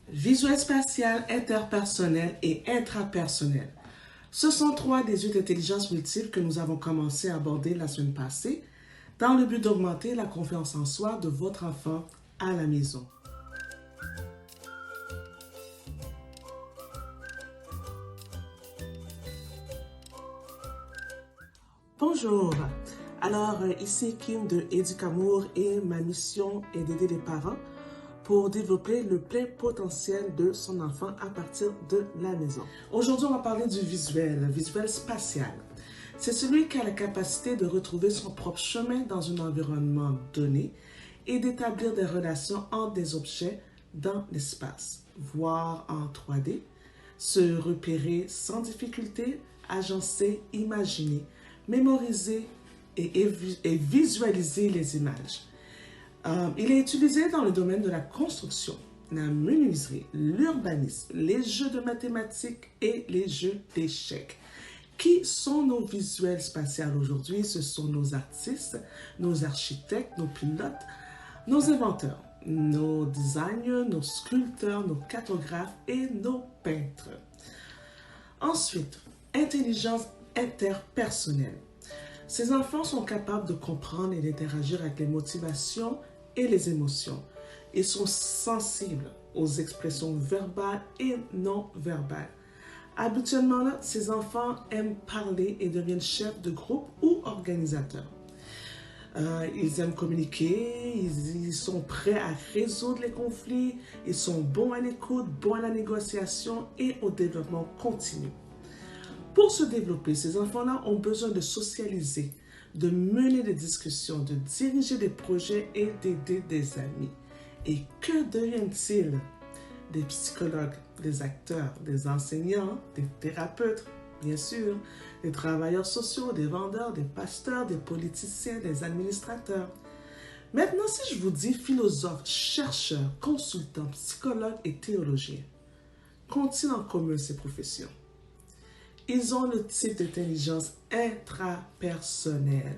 Visuel spatial, interpersonnel et intrapersonnel. Ce sont trois des yeux d'intelligence multiple que nous avons commencé à aborder la semaine passée dans le but d'augmenter la confiance en soi de votre enfant à la maison. Bonjour, alors ici Kim de Éducamour et ma mission est d'aider les parents pour développer le plein potentiel de son enfant à partir de la maison. Aujourd'hui, on va parler du visuel spatial. C'est celui qui a la capacité de retrouver son propre chemin dans un environnement donné et d'établir des relations entre des objets dans l'espace, voir en 3D, se repérer sans difficulté, agencer, imaginer, mémoriser et visualiser les images. Il est utilisé dans le domaine de la construction, la menuiserie, l'urbanisme, les jeux de mathématiques et les jeux d'échecs. Qui sont nos visuels spatials aujourd'hui? Ce sont nos artistes, nos architectes, nos pilotes, nos inventeurs, nos designers, nos sculpteurs, nos cartographes et nos peintres. Ensuite, intelligence interpersonnelle. Ces enfants sont capables de comprendre et d'interagir avec les motivations et les émotions. Ils sont sensibles aux expressions verbales et non verbales. Habituellement, ces enfants aiment parler et deviennent chefs de groupe ou organisateurs. Ils aiment communiquer, ils sont prêts à résoudre les conflits, ils sont bons à l'écoute, bons à la négociation et au développement continu. Pour se développer, ces enfants-là ont besoin de socialiser, de mener des discussions, de diriger des projets et d'aider des amis. Et que deviennent-ils? Des psychologues, des acteurs, des enseignants, des thérapeutes, bien sûr, des travailleurs sociaux, des vendeurs, des pasteurs, des politiciens, des administrateurs. Maintenant, si je vous dis philosophe, chercheur, consultant, psychologue et théologien, qu'ont-ils en commun ces professions? Ils ont le type d'intelligence intrapersonnelle.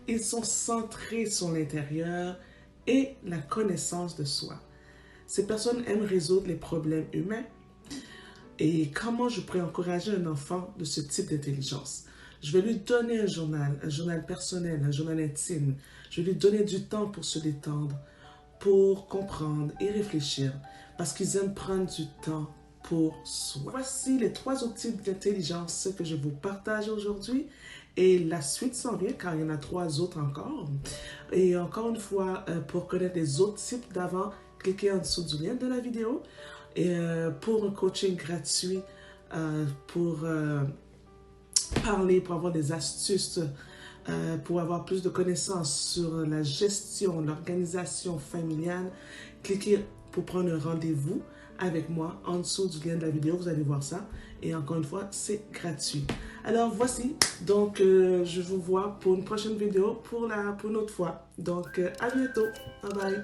Ils sont centrés sur l'intérieur et la connaissance de soi. Ces personnes aiment résoudre les problèmes humains. Et comment je pourrais encourager un enfant de ce type d'intelligence? Je vais lui donner un journal personnel, un journal intime. Je vais lui donner du temps pour se détendre, pour comprendre et réfléchir, parce qu'ils aiment prendre du temps pour soi. Voici les trois autres types d'intelligence que je vous partage aujourd'hui. Et la suite s'en vient car il y en a trois autres encore. Et encore une fois, pour connaître les autres types d'avant, cliquez en dessous du lien de la vidéo. Et pour un coaching gratuit, pour parler, pour avoir des astuces, pour avoir plus de connaissances sur la gestion, l'organisation familiale, cliquez pour prendre un rendez-vous avec moi en dessous du lien de la vidéo, vous allez voir ça. Et encore une fois, c'est gratuit. Alors voici, donc je vous vois pour une prochaine vidéo pour une autre fois. Donc à bientôt, bye bye.